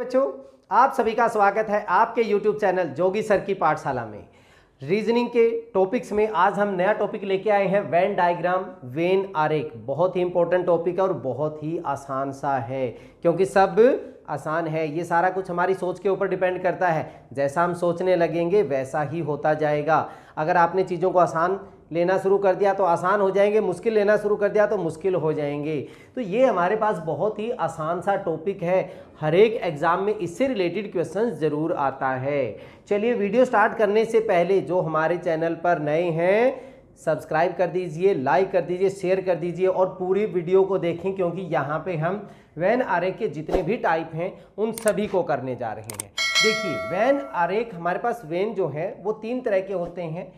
बच्चों, आप सभी का स्वागत है आपके YouTube चैनल जोगी सर की पाठशाला में। रीजनिंग के टॉपिक्स में आज हम नया टॉपिक लेके आए हैं, वेन डायग्राम, वेन आरेख। बहुत ही इंपॉर्टेंट टॉपिक है और बहुत ही आसान सा है, क्योंकि सब आसान है। ये सारा कुछ हमारी सोच के ऊपर डिपेंड करता है। जैसा हम सोचने लगेंगे वैसा ही होता जाएगा। अगर आपने चीज़ों को आसान लेना शुरू कर दिया तो आसान हो जाएंगे, मुश्किल लेना शुरू कर दिया तो मुश्किल हो जाएंगे। तो ये हमारे पास बहुत ही आसान सा टॉपिक है। हर एक एग्जाम में इससे रिलेटेड क्वेश्चन ज़रूर आता है। चलिए, वीडियो स्टार्ट करने से पहले जो हमारे चैनल पर नए हैं सब्सक्राइब कर दीजिए, लाइक कर दीजिए, शेयर कर दीजिए और पूरी वीडियो को देखें, क्योंकि यहाँ पे हम वेन आरेख के जितने भी टाइप हैं उन सभी को करने जा रहे हैं। देखिए, वेन आरेख हमारे पास वेन जो है वो 3 तरह के होते हैं।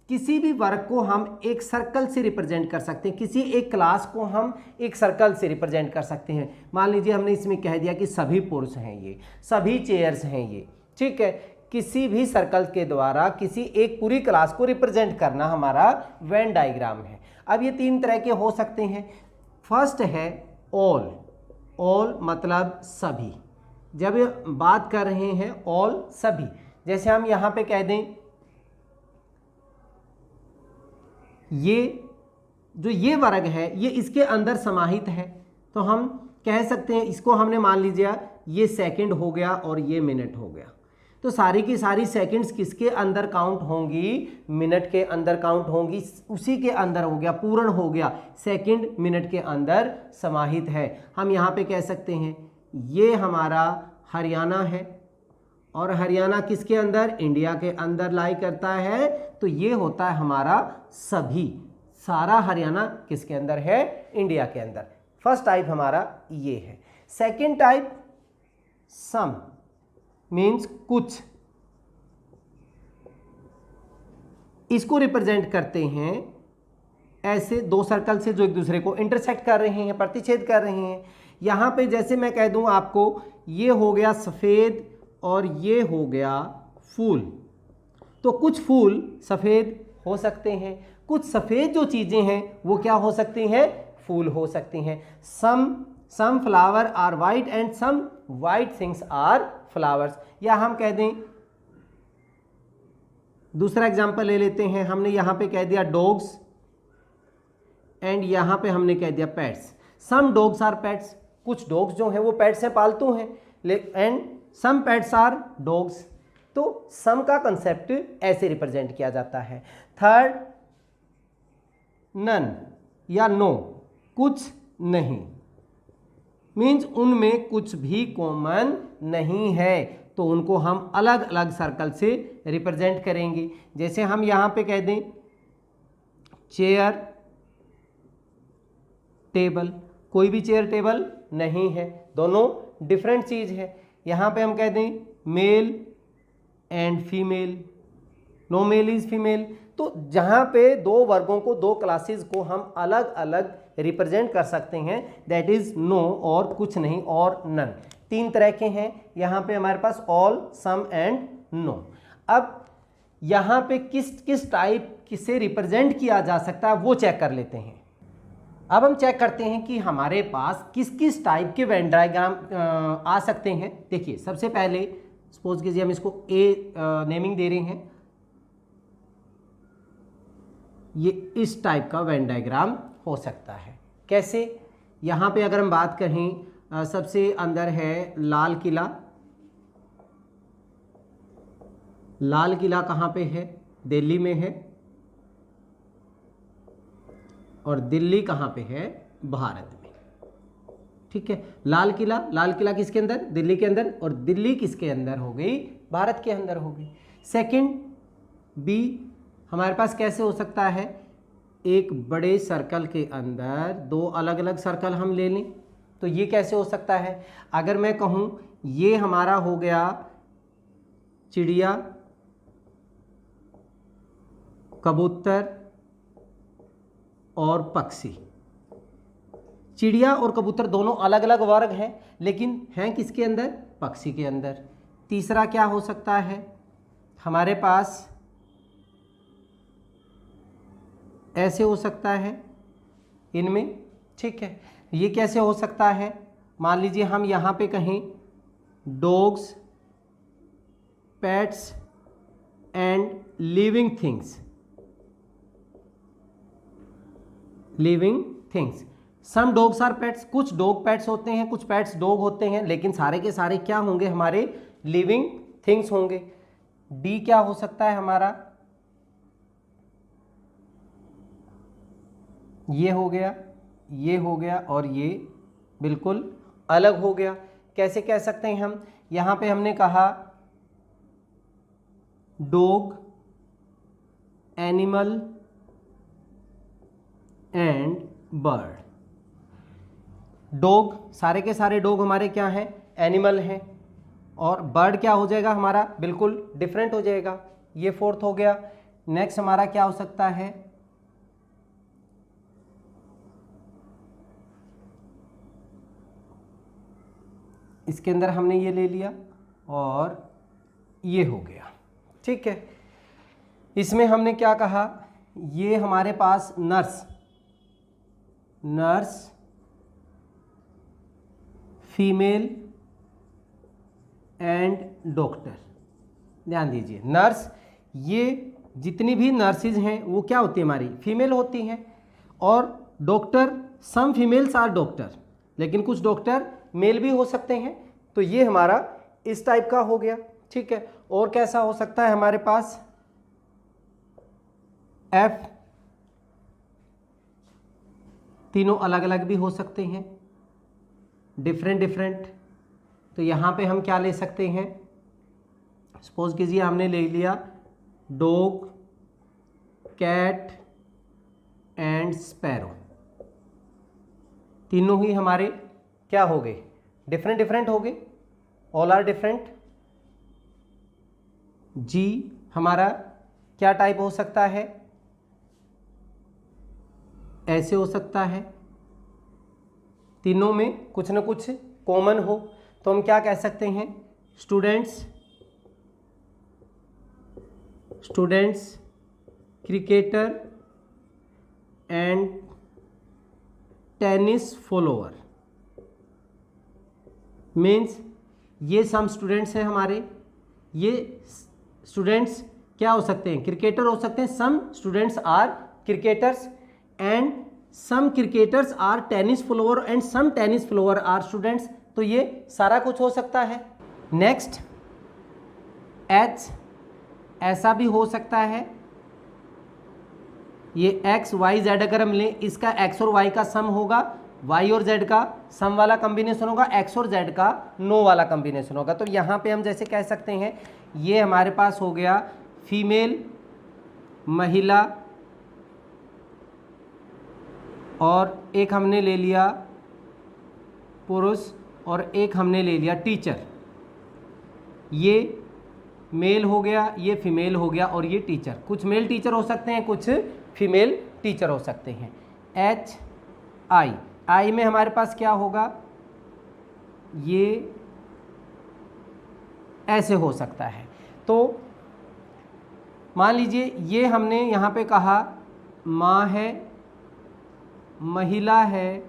किसी भी वर्ग को हम एक सर्कल से रिप्रेजेंट कर सकते हैं, किसी एक क्लास को हम एक सर्कल से रिप्रेजेंट कर सकते हैं। मान लीजिए हमने इसमें कह दिया कि सभी पुरुष हैं, ये सभी चेयर्स हैं, ये ठीक है। किसी भी सर्कल के द्वारा किसी एक पूरी क्लास को रिप्रेजेंट करना हमारा वेन डायग्राम है। अब ये 3 तरह के हो सकते हैं। फर्स्ट है ऑल। ऑल मतलब सभी। जब बात कर रहे हैं ऑल सभी, जैसे हम यहाँ पे कह दें ये वर्ग है ये इसके अंदर समाहित है, तो हम कह सकते हैं इसको हमने मान लीजिए ये सेकंड हो गया और ये मिनट हो गया। तो सारी की सारी सेकंड्स किसके अंदर काउंट होंगी? मिनट के अंदर काउंट होंगी। उसी के अंदर हो गया, पूर्ण हो गया, सेकंड मिनट के अंदर समाहित है। हम यहाँ पे कह सकते हैं ये हमारा हरियाणा है और हरियाणा किसके अंदर? इंडिया के अंदर लाई करता है। तो ये होता है हमारा सभी। सारा हरियाणा किसके अंदर है? इंडिया के अंदर। फर्स्ट टाइप हमारा ये है। सेकंड टाइप सम मीन्स कुछ। इसको रिप्रेजेंट करते हैं ऐसे 2 सर्कल से जो एक दूसरे को इंटरसेक्ट कर रहे हैं, प्रतिच्छेद कर रहे हैं। यहां पे जैसे मैं कह दूं आपको ये हो गया सफेद और ये हो गया फूल, तो कुछ फूल सफेद हो सकते हैं, कुछ सफेद जो चीजें हैं वो क्या हो सकती हैं? फूल हो सकती हैं। Some flower are white and some white things are flowers. या हम कह दें, दूसरा एग्जांपल ले लेते हैं। हमने यहां पे कह दिया डॉग्स एंड यहां पे हमने कह दिया pets. Some dogs are pets, कुछ डॉग्स जो हैं वो पेट्स हैं, पालतू हैं, and some pets are dogs. तो सम का कंसेप्ट ऐसे रिप्रेजेंट किया जाता है। थर्ड नन या नो, कुछ नहीं, मीन्स उनमें कुछ भी कॉमन नहीं है, तो उनको हम अलग अलग सर्कल से रिप्रेजेंट करेंगे। जैसे हम यहां पे कह दें चेयर टेबल, कोई भी चेयर टेबल नहीं है, दोनों डिफरेंट चीज है। यहां पे हम कह दें male and female, no male is female. तो जहां पे 2 वर्गों को, 2 क्लासेस को हम अलग अलग रिप्रेजेंट कर सकते हैं, दैट इज नो और कुछ नहीं और नन। 3 तरह के हैं यहां पे हमारे पास, ऑल, सम एंड नो। अब यहां पे किस किस टाइप से रिप्रेजेंट किया जा सकता है वो चेक कर लेते हैं। अब हम चेक करते हैं कि हमारे पास किस किस टाइप के वेन डायग्राम आ सकते हैं। देखिए, सबसे पहले सपोज कीजिए हम इसको ए नेमिंग दे रहे हैं, ये इस टाइप का वेन डायग्राम हो सकता है। कैसे? यहां पे अगर हम बात करें, सबसे अंदर है लाल किला। लाल किला कहां पे है? दिल्ली में है। और दिल्ली कहां पे है? भारत में। ठीक है, लाल किला किसके अंदर? दिल्ली के अंदर। और दिल्ली किसके अंदर हो गई? भारत के अंदर हो गई। सेकंड बी हमारे पास कैसे हो सकता है? एक बड़े सर्कल के अंदर 2 अलग अलग सर्कल हम ले लें, तो ये कैसे हो सकता है? अगर मैं कहूं ये हमारा हो गया चिड़िया, कबूतर और पक्षी। चिड़िया और कबूतर दोनों अलग अलग वर्ग हैं, लेकिन हैं किसके अंदर? पक्षी के अंदर। तीसरा क्या हो सकता है हमारे पास? ऐसे हो सकता है इनमें, ठीक है। ये कैसे हो सकता है? मान लीजिए हम यहाँ पे कहें dogs, pets and living things. Living things, some dogs are pets, कुछ डॉग पेट्स होते हैं, कुछ पेट्स डॉग होते हैं, लेकिन सारे के सारे क्या होंगे, हमारे लिविंग थिंग्स होंगे। डी क्या हो सकता है हमारा, ये हो गया, ये हो गया और ये बिल्कुल अलग हो गया। कैसे कह सकते हैं हम, यहां पे हमने कहा dog, animal and bird. Dog, सारे के सारे डॉग हमारे क्या हैं, एनिमल हैं, और बर्ड क्या हो जाएगा हमारा, बिल्कुल डिफरेंट हो जाएगा। ये फोर्थ हो गया। नेक्स्ट हमारा क्या हो सकता है, इसके अंदर हमने ये ले लिया और ये हो गया, ठीक है। इसमें हमने क्या कहा, ये हमारे पास nurse, nurse, female and doctor. ध्यान दीजिए, नर्स, ये जितनी भी नर्सिज हैं वो क्या होती है, हमारी फीमेल होती हैं, और doctor, some females are doctor, लेकिन कुछ डॉक्टर मेल भी हो सकते हैं। तो ये हमारा इस टाइप का हो गया, ठीक है। और कैसा हो सकता है हमारे पास, एफ, तीनों अलग अलग भी हो सकते हैं, डिफरेंट डिफरेंट। तो यहाँ पे हम क्या ले सकते हैं, सपोज कीजिए हमने ले लिया डॉग, कैट एंड स्पैरो, तीनों ही हमारे क्या हो गए, डिफरेंट डिफरेंट हो गए, ऑल आर डिफरेंट। जी हमारा क्या टाइप हो सकता है, ऐसे हो सकता है, तीनों में कुछ ना कुछ कॉमन हो, तो हम क्या कह सकते हैं, students, students, cricketer and tennis follower. Means ये सम स्टूडेंट्स हैं हमारे, ये स्टूडेंट्स क्या हो सकते हैं, क्रिकेटर हो सकते हैं, some students are cricketers and some cricketers are tennis follower and some tennis follower are students. तो ये सारा कुछ हो सकता है। नेक्स्ट एच, ऐसा भी हो सकता है, ये एक्स वाई जेड अगर हम लें, इसका एक्स और वाई का सम होगा, वाई और जेड का सम वाला कॉम्बिनेशन होगा, एक्स और जेड का नो वाला कॉम्बिनेशन होगा। तो यहाँ पे हम जैसे कह सकते हैं, ये हमारे पास हो गया फीमेल, महिला, और एक हमने ले लिया पुरुष, और एक हमने ले लिया टीचर। ये मेल हो गया, ये फीमेल हो गया, और ये टीचर, कुछ मेल टीचर हो सकते हैं, कुछ फीमेल टीचर हो सकते हैं। एच आई, आई में हमारे पास क्या होगा, ये ऐसे हो सकता है। तो मान लीजिए ये हमने यहाँ पे कहा माँ है, महिला है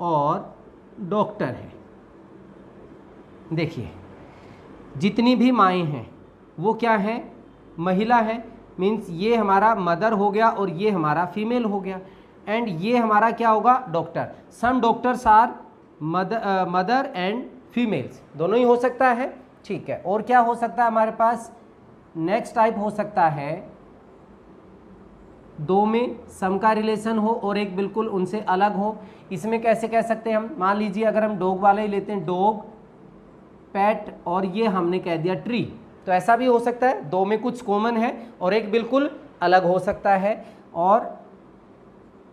और डॉक्टर है। देखिए जितनी भी माएँ हैं वो क्या है, महिला है, मीन्स ये हमारा मदर हो गया और ये हमारा फीमेल हो गया, एंड ये हमारा क्या होगा, doctor. Some doctors are mother and females, दोनों ही हो सकता है, ठीक है। और क्या हो सकता है हमारे पास, नेक्स्ट टाइप हो सकता है, दो में सम का रिलेशन हो और एक बिल्कुल उनसे अलग हो। इसमें कैसे कह सकते हैं हम, मान लीजिए अगर हम डॉग वाला ही लेते हैं, डॉग, पेट, और ये हमने कह दिया ट्री, तो ऐसा भी हो सकता है, दो में कुछ कॉमन है और एक बिल्कुल अलग हो सकता है। और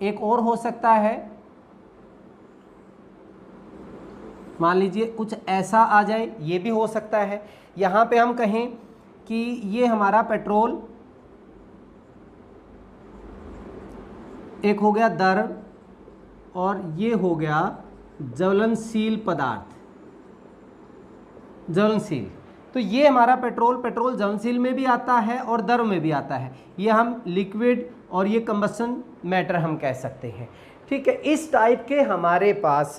एक और हो सकता है, मान लीजिए कुछ ऐसा आ जाए, ये भी हो सकता है। यहाँ पे हम कहें कि ये हमारा पेट्रोल, एक हो गया दर, और ये हो गया ज्वलनशील पदार्थ, ज्वलनशील। तो ये हमारा पेट्रोल ज्वलनशील में भी आता है और दर में भी आता है। ये हम लिक्विड और ये कंबशन मैटर हम कह सकते हैं, ठीक है। इस टाइप के हमारे पास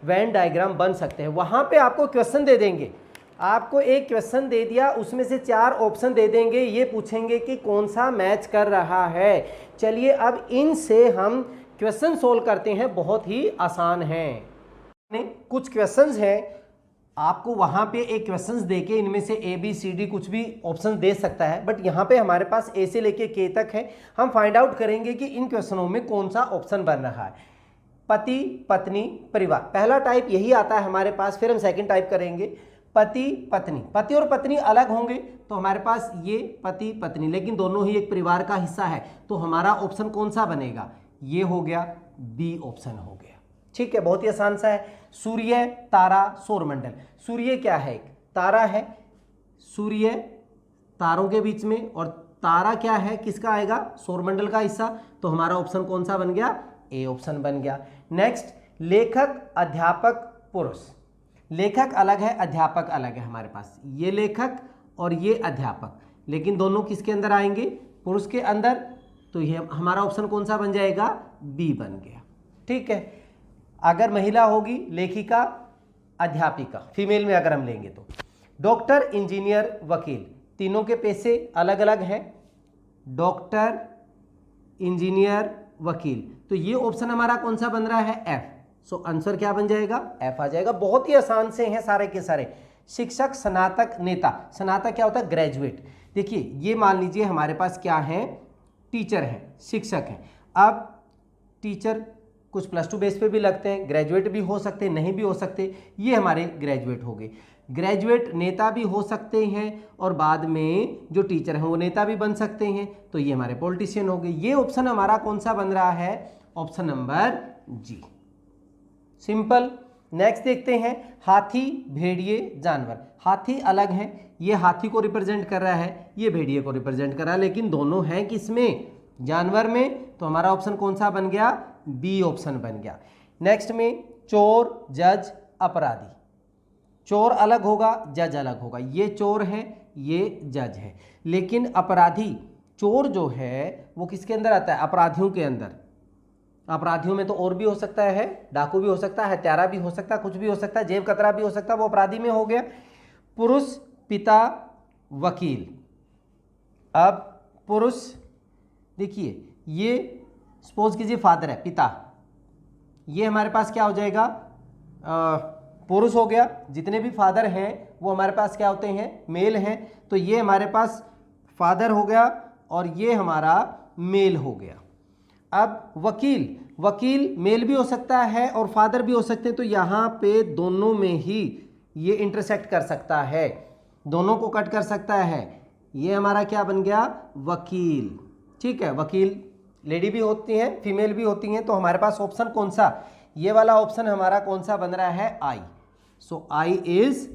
वेन डायग्राम बन सकते हैं। वहाँ पे आपको क्वेश्चन दे देंगे, आपको एक क्वेश्चन दे दिया, उसमें से 4 ऑप्शन दे देंगे, ये पूछेंगे कि कौन सा मैच कर रहा है। चलिए अब इनसे हम क्वेश्चन सोल्व करते हैं, बहुत ही आसान है। कुछ क्वेश्चंस हैं, आपको वहां पे एक क्वेश्चंस देके इनमें से ए बी सी डी कुछ भी ऑप्शन दे सकता है, बट यहाँ पे हमारे पास ए से लेके के तक है। हम फाइंड आउट करेंगे कि इन क्वेश्चनों में कौन सा ऑप्शन बन रहा है। पति पत्नी परिवार, पहला टाइप यही आता है हमारे पास। फिर हम सेकंड टाइप करेंगे पति पत्नी। पति और पत्नी अलग होंगे तो हमारे पास ये पति पत्नी, लेकिन दोनों ही एक परिवार का हिस्सा है, तो हमारा ऑप्शन कौन सा बनेगा? ये हो गया, बी ऑप्शन हो गया। ठीक है, बहुत ही आसान सा है। सूर्य तारा सौरमंडल, सूर्य क्या है? एक तारा है, सूर्य तारों के बीच में, और तारा क्या है, किसका आएगा? सौरमंडल का हिस्सा। तो हमारा ऑप्शन कौन सा बन गया? ए ऑप्शन बन गया। नेक्स्ट, लेखक अध्यापक पुरुष। लेखक अलग है, अध्यापक अलग है हमारे पास। ये लेखक और ये अध्यापक, लेकिन दोनों किसके अंदर आएंगे? पुरुष के अंदर। तो ये हमारा ऑप्शन कौन सा बन जाएगा? बी बन गया। ठीक है, अगर महिला होगी लेखिका अध्यापिका, फीमेल में अगर हम लेंगे तो डॉक्टर इंजीनियर वकील, तीनों के पेशे अलग अलग हैं। डॉक्टर इंजीनियर वकील, तो ये ऑप्शन हमारा कौन सा बन रहा है? एफ। सो आंसर क्या बन जाएगा? एफ आ जाएगा। बहुत ही आसान से हैं सारे के सारे। शिक्षक स्नातक नेता, स्नातक क्या होता है? ग्रेजुएट। देखिए ये मान लीजिए हमारे पास क्या है? टीचर हैं, शिक्षक हैं। अब टीचर कुछ +2 बेस पे भी लगते हैं, ग्रेजुएट भी हो सकते हैं, नहीं भी हो सकते। ये हमारे ग्रेजुएट हो गए। ग्रेजुएट नेता भी हो सकते हैं, और बाद में जो टीचर हैं वो नेता भी बन सकते हैं, तो ये हमारे पॉलिटिशियन हो गए। ये ऑप्शन हमारा कौन सा बन रहा है? ऑप्शन नंबर जी। सिंपल। नेक्स्ट देखते हैं, हाथी भेड़िए जानवर। हाथी अलग है, ये हाथी को रिप्रेजेंट कर रहा है, ये भेड़िए को रिप्रेजेंट कर रहा है, लेकिन दोनों हैं किसमें? जानवर में। तो हमारा ऑप्शन कौन सा बन गया? बी ऑप्शन बन गया। नेक्स्ट में, चोर जज अपराधी। चोर अलग होगा, जज अलग होगा। ये चोर है, ये जज है, लेकिन अपराधी, चोर जो है वो किसके अंदर आता है? अपराधियों के अंदर। अपराधियों में तो और भी हो सकता है, डाकू भी हो सकता है, हत्यारा भी हो सकता है, कुछ भी हो सकता है, जेब कतरा भी हो सकता है, वो अपराधी में हो गया। पुरुष पिता वकील। अब पुरुष, देखिए ये सपोज कीजिए फादर है, पिता, ये हमारे पास क्या हो जाएगा? पुरुष हो गया। जितने भी फादर हैं वो हमारे पास क्या होते हैं? मेल हैं। तो ये हमारे पास फादर हो गया, और ये हमारा मेल हो गया। अब वकील, वकील मेल भी हो सकता है और फादर भी हो सकते हैं, तो यहाँ पे दोनों में ही ये इंटरसेक्ट कर सकता है, दोनों को कट कर सकता है। ये हमारा क्या बन गया? वकील। ठीक है, वकील लेडी भी होती हैं, फीमेल भी होती हैं, तो हमारे पास ऑप्शन कौन सा? ये वाला ऑप्शन हमारा कौन सा बन रहा है? आई। सो आई इज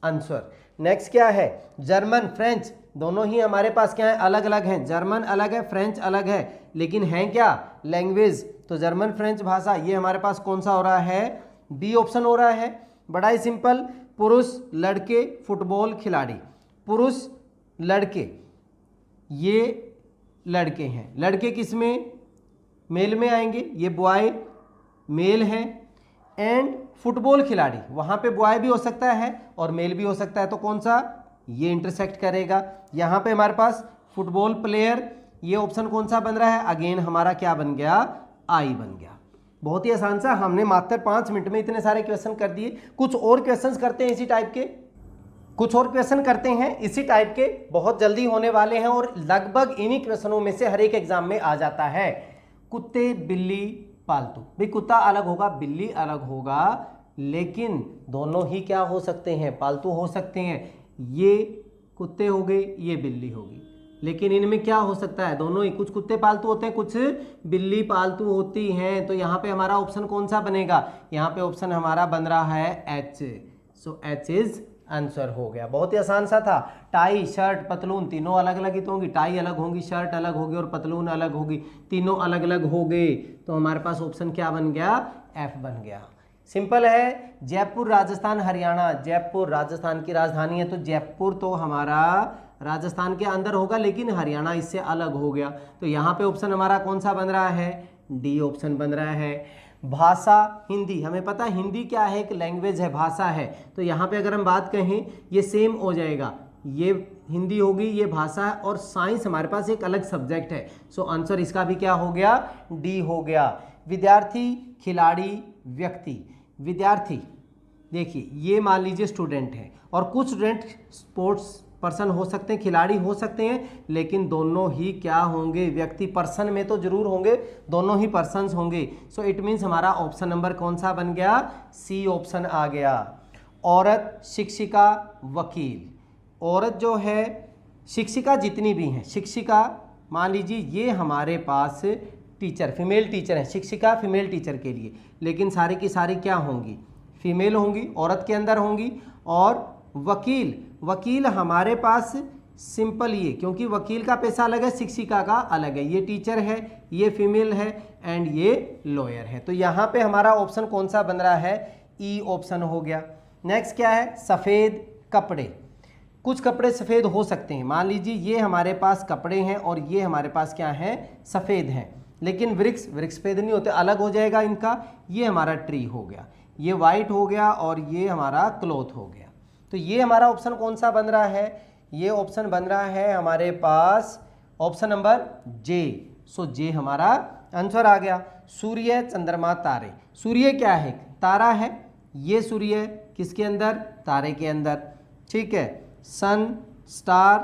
आंसर। नेक्स्ट क्या है? जर्मन फ्रेंच, दोनों ही हमारे पास क्या है? अलग अलग हैं। जर्मन अलग है, फ्रेंच अलग है, लेकिन हैं क्या? लैंग्वेज। तो जर्मन फ्रेंच भाषा, ये हमारे पास कौन सा हो रहा है? बी ऑप्शन हो रहा है। बड़ा ही सिंपल। पुरुष लड़के फुटबॉल खिलाड़ी, पुरुष लड़के, ये लड़के हैं। लड़के किस में? मेल में आएंगे, ये बॉय मेल है। एंड फुटबॉल खिलाड़ी, वहाँ पे बॉय भी हो सकता है और मेल भी हो सकता है, तो कौन सा? ये इंटरसेक्ट करेगा। यहाँ पे हमारे पास फुटबॉल प्लेयर, ये ऑप्शन कौन सा बन रहा है? अगेन हमारा क्या बन गया? आई बन गया। बहुत ही आसान सा, हमने मात्र 5 मिनट में इतने सारे क्वेश्चन कर दिए। कुछ और क्वेश्चन करते हैं इसी टाइप के, कुछ और क्वेश्चन करते हैं इसी टाइप के, बहुत जल्दी होने वाले हैं, और लगभग इन्हीं क्वेश्चनों में से हर एक एग्जाम में आ जाता है। कुत्ते बिल्ली पालतू, भाई कुत्ता अलग होगा, बिल्ली अलग होगा, लेकिन दोनों ही क्या हो सकते हैं? पालतू हो सकते हैं। ये कुत्ते हो गए, ये बिल्ली होगी, लेकिन इनमें क्या हो सकता है? दोनों ही, कुछ कुत्ते पालतू होते हैं, कुछ बिल्ली पालतू होती हैं। तो यहाँ पे हमारा ऑप्शन कौन सा बनेगा? यहाँ पे ऑप्शन हमारा बन रहा है H. So H is answer हो गया। बहुत ही आसान सा था। टाई शर्ट पतलून तीनों अलग अलग ही तो होंगी, टाई अलग होगी, शर्ट अलग होगी और पतलून अलग होगी, तीनों अलग अलग हो गए। तो हमारे पास ऑप्शन क्या बन गया? एफ बन गया। सिंपल है। जयपुर राजस्थान हरियाणा, जयपुर राजस्थान की राजधानी है, तो जयपुर तो हमारा राजस्थान के अंदर होगा, लेकिन हरियाणा इससे अलग हो गया। तो यहाँ पे ऑप्शन हमारा कौन सा बन रहा है? डी ऑप्शन बन रहा है। भाषा हिंदी, हमें पता है हिंदी क्या है, एक लैंग्वेज है, भाषा है। तो यहाँ पे अगर हम बात कहें ये सेम हो जाएगा, ये हिंदी होगी, ये भाषा है, और साइंस हमारे पास एक अलग सब्जेक्ट है। सो आंसर इसका भी क्या हो गया, डी हो गया। विद्यार्थी, खिलाड़ी, व्यक्ति। विद्यार्थी देखिए ये मान लीजिए स्टूडेंट है, और कुछ स्टूडेंट स्पोर्ट्स पर्सन हो सकते हैं, खिलाड़ी हो सकते हैं, लेकिन दोनों ही क्या होंगे, व्यक्ति। पर्सन में तो जरूर होंगे, दोनों ही पर्सन्स होंगे। सो इट मीन्स हमारा ऑप्शन नंबर कौन सा बन गया, सी ऑप्शन आ गया। औरत, शिक्षिका, वकील। औरत जो है, शिक्षिका जितनी भी हैं, शिक्षिका मान लीजिए ये हमारे पास टीचर, फीमेल टीचर है, शिक्षिका फीमेल टीचर के लिए, लेकिन सारी की सारी क्या होंगी, फीमेल होंगी, औरत के अंदर होंगी। और वकील, वकील हमारे पास सिंपल ये, क्योंकि वकील का पेशा अलग है, शिक्षिका का अलग है, ये टीचर है, ये फीमेल है, एंड ये लॉयर है। तो यहाँ पे हमारा ऑप्शन कौन सा बन रहा है, ई ऑप्शन हो गया। नेक्स्ट क्या है, सफ़ेद कपड़े। कुछ कपड़े सफ़ेद हो सकते हैं, मान लीजिए ये हमारे पास कपड़े हैं और ये हमारे पास क्या हैं, सफ़ेद हैं, लेकिन वृक्ष सफ़ेद नहीं होते, अलग हो जाएगा इनका। ये हमारा ट्री हो गया, ये वाइट हो गया, और ये हमारा क्लॉथ हो गया। तो ये हमारा ऑप्शन कौन सा बन रहा है, ये ऑप्शन बन रहा है हमारे पास ऑप्शन नंबर जे। सो जे हमारा आंसर आ गया। सूर्य, चंद्रमा, तारे। सूर्य क्या है, तारा है, ये सूर्य किसके अंदर, तारे के अंदर, ठीक है। सन, स्टार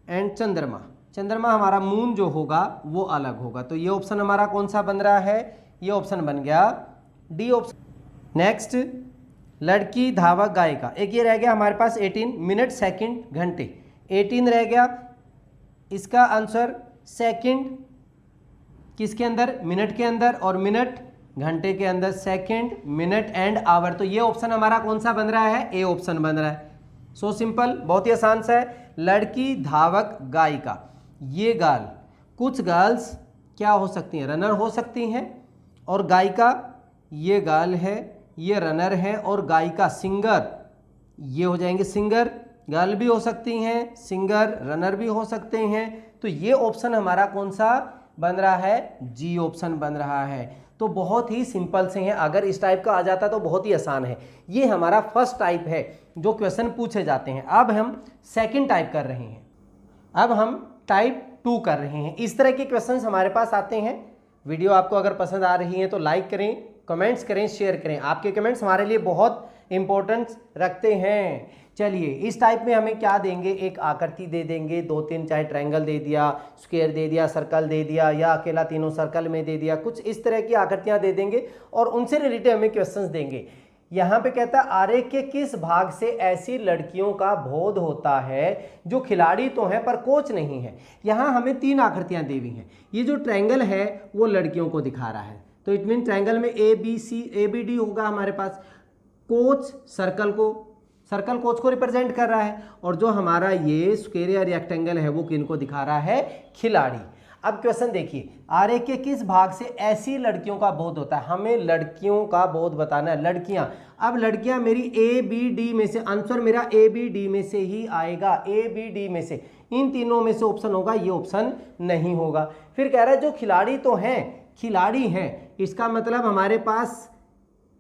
एंड चंद्रमा। चंद्रमा हमारा मून जो होगा वो अलग होगा। तो ये ऑप्शन हमारा कौन सा बन रहा है, ये ऑप्शन बन गया डी ऑप्शन। नेक्स्ट, लड़की, धावक, गायिका। एक ये रह गया हमारे पास 18 मिनट, सेकंड, घंटे। 18 रह गया, इसका आंसर सेकंड किसके अंदर, मिनट के अंदर, और मिनट घंटे के अंदर, सेकंड, मिनट एंड आवर। तो ये ऑप्शन हमारा कौन सा बन रहा है, ए ऑप्शन बन रहा है। सो सिंपल, बहुत ही आसान सा है। लड़की, धावक, गायिका। ये गर्ल, कुछ गर्ल्स क्या हो सकती हैं, रनर हो सकती हैं, और गायिका ये गर्ल है, ये रनर है, और गायिका सिंगर, ये हो जाएंगे सिंगर। गर्ल भी हो सकती हैं, सिंगर, रनर भी हो सकते हैं। तो ये ऑप्शन हमारा कौन सा बन रहा है, जी ऑप्शन बन रहा है। तो बहुत ही सिंपल से हैं, अगर इस टाइप का आ जाता तो बहुत ही आसान है। ये हमारा फर्स्ट टाइप है जो क्वेश्चन पूछे जाते हैं। अब हम सेकंड टाइप कर रहे हैं, अब हम टाइप 2 कर रहे हैं। इस तरह के क्वेश्चंस हमारे पास आते हैं। वीडियो आपको अगर पसंद आ रही है तो लाइक करें, कमेंट्स करें, शेयर करें। आपके कमेंट्स हमारे लिए बहुत इंपॉर्टेंस रखते हैं। चलिए, इस टाइप में हमें क्या देंगे, एक आकृति दे देंगे, 2-3 चाहे ट्रायंगल दे दिया, स्क्वायर दे दिया, सर्कल दे दिया, या अकेला तीनों सर्कल में दे दिया, कुछ इस तरह की आकृतियां दे देंगे और उनसे रिलेटेड हमें क्वेश्चंस देंगे। यहाँ पे कहता है आरेख के किस भाग से ऐसी लड़कियों का बोध होता है जो खिलाड़ी तो हैं पर कोच नहीं है। यहाँ हमें 3 आकृतियां दी हुई हैं। ये जो ट्रायंगल है वो लड़कियों को दिखा रहा है, तो इट मीन ट्रायंगल में ABD होगा हमारे पास। कोच सर्कल कोच को रिप्रेजेंट कर रहा है, और जो हमारा ये स्क्वायर या रेक्टेंगल है वो किनको दिखा रहा है, खिलाड़ी। अब क्वेश्चन देखिए, आरेख के किस भाग से ऐसी लड़कियों का बोध होता है। हमें लड़कियों का बोध बताना है, लड़कियां। अब लड़कियां मेरी ABD में से, आंसर मेरा ABD में से ही आएगा, ABD में से, इन तीनों में से ऑप्शन होगा, ये ऑप्शन नहीं होगा। फिर कह रहा है जो खिलाड़ी तो हैं, खिलाड़ी हैं, इसका मतलब हमारे पास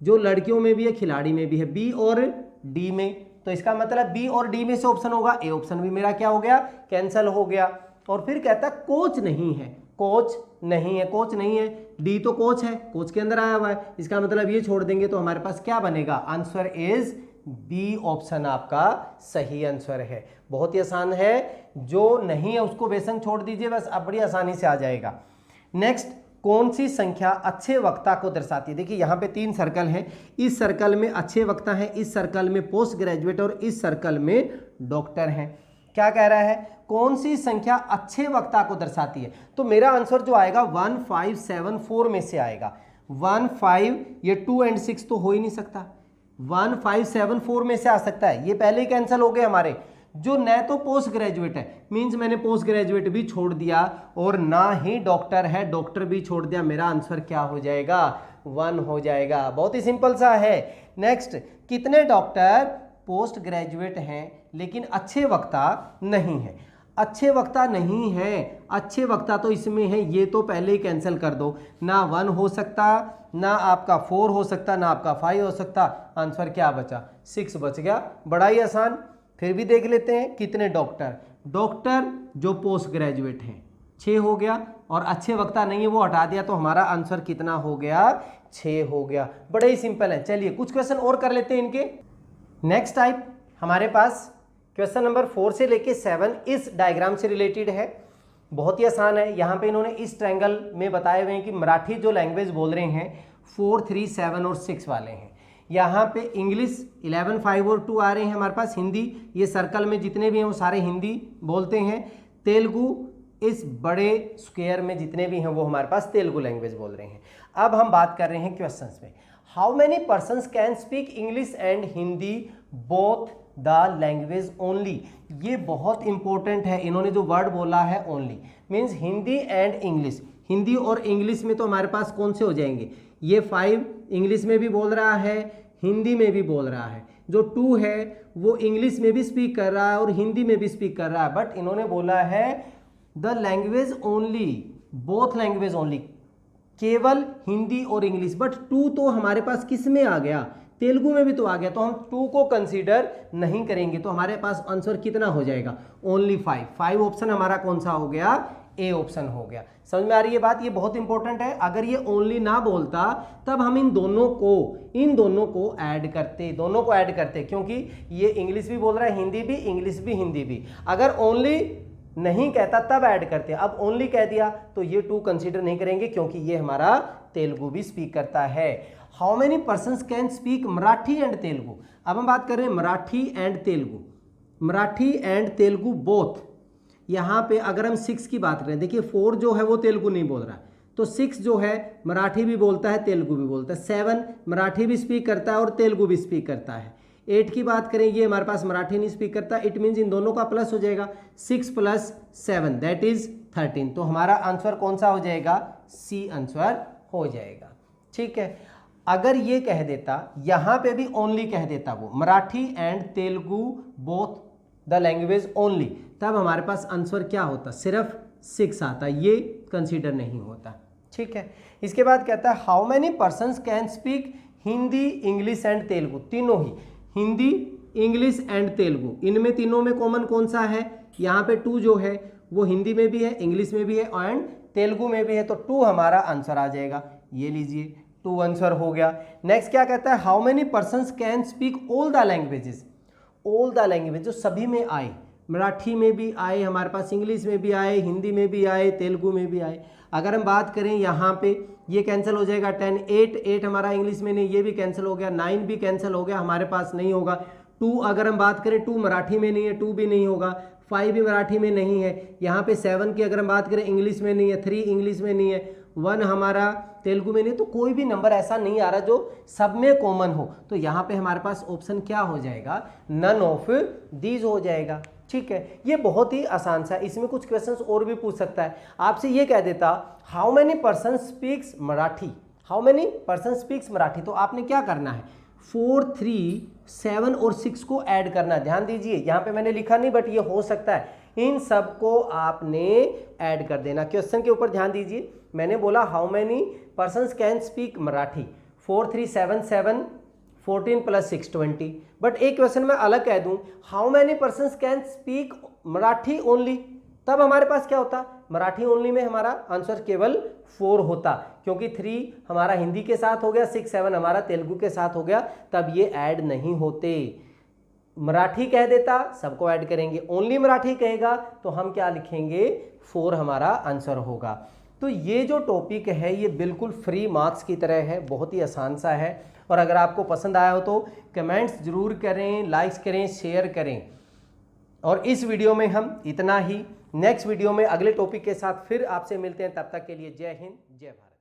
जो लड़कियों में भी है खिलाड़ी में भी है, B और D में। तो इसका मतलब B और D में से ऑप्शन होगा, ए ऑप्शन भी मेरा क्या हो गया, कैंसल हो गया। और फिर कहता है कोच नहीं है, कोच नहीं है, कोच नहीं है, डी तो कोच है, कोच के अंदर आया हुआ है, इसका मतलब ये छोड़ देंगे तो हमारे पास क्या बनेगा, आंसर इज बी ऑप्शन आपका सही आंसर है। बहुत ही आसान है, जो नहीं है उसको बेशक छोड़ दीजिए, बस अब बड़ी आसानी से आ जाएगा। नेक्स्ट, कौन सी संख्या अच्छे वक्ता को दर्शाती है। देखिए यहाँ पे 3 सर्कल हैं, इस सर्कल में अच्छे वक्ता हैं, इस सर्कल में पोस्ट ग्रेजुएट और इस सर्कल में डॉक्टर हैं। क्या कह रहा है, कौन सी संख्या अच्छे वक्ता को दर्शाती है। तो मेरा आंसर जो आएगा 1574 में से आएगा। 15, ये 2 और 6 तो हो ही नहीं सकता, 1574 में से आ सकता है, ये पहले ही कैंसिल हो गए हमारे। जो न तो पोस्ट ग्रेजुएट है, मींस मैंने पोस्ट ग्रेजुएट भी छोड़ दिया, और ना ही डॉक्टर है, डॉक्टर भी छोड़ दिया, मेरा आंसर क्या हो जाएगा, 1 हो जाएगा। बहुत ही सिंपल सा है। नेक्स्ट, कितने डॉक्टर पोस्ट ग्रेजुएट हैं लेकिन अच्छे वक्ता नहीं है। अच्छे वक्ता नहीं है, अच्छे वक्ता तो इसमें है, ये तो पहले ही कैंसिल कर दो। ना 1 हो सकता, ना आपका 4 हो सकता, ना आपका 5 हो सकता। आंसर क्या बचा? 6 बच गया। बड़ा ही आसान। फिर भी देख लेते हैं कितने डॉक्टर, डॉक्टर जो पोस्ट ग्रेजुएट हैं 6 हो गया, और अच्छे वक्ता नहीं है वो हटा दिया, तो हमारा आंसर कितना हो गया? 6 हो गया। बड़े ही सिंपल है। चलिए कुछ क्वेश्चन और कर लेते हैं इनके। नेक्स्ट टाइप हमारे पास क्वेश्चन नंबर 4 से लेके 7 इस डायग्राम से रिलेटेड है। बहुत ही आसान है। यहाँ पे इन्होंने इस ट्रायंगल में बताए हुए हैं कि मराठी जो लैंग्वेज बोल रहे हैं 4, 3, 7 और 6 वाले हैं। यहाँ पे इंग्लिश 11, 5 और 2 आ रहे हैं हमारे पास। हिंदी ये सर्कल में जितने भी हैं वो सारे हिंदी बोलते हैं। तेलुगु इस बड़े स्क्वायर में जितने भी हैं वो हमारे पास तेलुगु लैंग्वेज बोल रहे हैं। अब हम बात कर रहे हैं क्वेश्चंस में। How many persons can speak English and Hindi both the language only? ये बहुत इंपॉर्टेंट है। इन्होंने जो वर्ड बोला है only means Hindi and English. Hindi और इंग्लिश में तो हमारे पास कौन से हो जाएंगे? ये 5 इंग्लिश में भी बोल रहा है, हिंदी में भी बोल रहा है। जो 2 है वो इंग्लिश में भी स्पीक कर रहा है और हिंदी में भी स्पीक कर रहा है, बट इन्होंने बोला है the language only, both language only, केवल हिंदी और इंग्लिश। बट 2 तो हमारे पास किस में आ गया? तेलुगु में भी तो आ गया, तो हम 2 को कंसीडर नहीं करेंगे। तो हमारे पास आंसर कितना हो जाएगा? ओनली 5। 5 ऑप्शन हमारा कौन सा हो गया? ए ऑप्शन हो गया। समझ में आ रही है बात? ये बहुत इंपॉर्टेंट है। अगर ये ओनली ना बोलता तब हम इन दोनों को ऐड करते, क्योंकि ये इंग्लिश भी बोल रहा है, हिंदी भी, इंग्लिश भी, हिंदी भी। अगर ओनली नहीं कहता तब ऐड करते। अब ओनली कह दिया तो ये 2 कंसीडर नहीं करेंगे, क्योंकि ये हमारा तेलुगु भी स्पीक करता है। How many persons can speak Marathi and Telugu? अब हम बात कर रहे हैं Marathi and Telugu. Marathi and Telugu both. यहाँ पे अगर हम 6 की बात करें, देखिए 4 जो है वो तेलुगु नहीं बोल रहा, तो 6 जो है मराठी भी बोलता है, तेलुगु भी बोलता है। 7 मराठी भी स्पीक करता है और तेलुगु भी स्पीक करता है। 8 की बात करें, ये हमारे पास मराठी नहीं स्पीक करता। इट मीन्स इन दोनों का प्लस हो जाएगा। 6 + 7 दैट इज 13। तो हमारा आंसर कौन सा हो जाएगा? सी आंसर हो जाएगा। ठीक है। अगर ये कह देता, यहाँ पे भी ओनली कह देता, वो Marathi and Telugu both the language only, तब हमारे पास आंसर क्या होता? सिर्फ 6 आता। ये कंसीडर नहीं होता। ठीक है। इसके बाद कहता है how many persons can speak Hindi, English and Telugu? तीनों ही, हिंदी, इंग्लिश एंड तेलुगु, इनमें तीनों में कॉमन कौन सा है? यहाँ पे 2 जो है वो हिंदी में भी है, इंग्लिश में भी है एंड तेलुगु में भी है, तो 2 हमारा आंसर आ जाएगा। ये लीजिए 2 आंसर हो गया। नेक्स्ट क्या कहता है? How many persons can speak all the languages? All the language जो सभी में आए, मराठी में भी आए हमारे पास, इंग्लिश में भी आए, हिंदी में भी आए, तेलुगु में भी आए। अगर हम बात करें यहाँ पे, ये कैंसिल हो जाएगा। 10, 8 हमारा इंग्लिश में नहीं, ये भी कैंसिल हो गया। 9 भी कैंसिल हो गया, हमारे पास नहीं होगा। 2 अगर हम बात करें, 2 मराठी में नहीं है, 2 भी नहीं होगा। 5 भी मराठी में नहीं है। यहाँ पे 7 की अगर हम बात करें, इंग्लिश में नहीं है। 3 इंग्लिश में नहीं है। 1 हमारा तेलुगु में नहीं। तो कोई भी नंबर ऐसा नहीं आ रहा जो सब में कॉमन हो। तो यहाँ पे हमारे पास ऑप्शन क्या हो जाएगा? नन ऑफ दीज हो जाएगा। ठीक है। ये बहुत ही आसान सा, इसमें कुछ क्वेश्चंस और भी पूछ सकता है आपसे। ये कह देता how many person speaks Marathi? How many person speaks Marathi? तो आपने क्या करना है? 4, 3, 7 और 6 को ऐड करना। ध्यान दीजिए, यहाँ पे मैंने लिखा नहीं बट ये हो सकता है। इन सब को आपने ऐड कर देना। क्वेश्चन के ऊपर ध्यान दीजिए। मैंने बोला how many persons can speak Marathi? 4, 3, 7, 7, 14 + 6 20। But एक क्वेश्चन मैं अलग कह दूं, how many persons can speak Marathi only? तब हमारे पास क्या होता? मराठी ओनली में हमारा आंसर केवल 4 होता, क्योंकि 3 हमारा हिंदी के साथ हो गया, 6, 7 हमारा तेलुगु के साथ हो गया, तब ये ऐड नहीं होते। मराठी कह देता, सबको ऐड करेंगे। ओनली मराठी कहेगा तो हम क्या लिखेंगे? 4 हमारा आंसर होगा। तो ये जो टॉपिक है ये बिल्कुल फ्री मार्क्स की तरह है, बहुत ही आसान सा है। और अगर आपको पसंद आया हो तो कमेंट्स जरूर करें, लाइक्स करें, शेयर करें। और इस वीडियो में हम इतना ही। नेक्स्ट वीडियो में अगले टॉपिक के साथ फिर आपसे मिलते हैं। तब तक के लिए जय हिंद, जय भारत।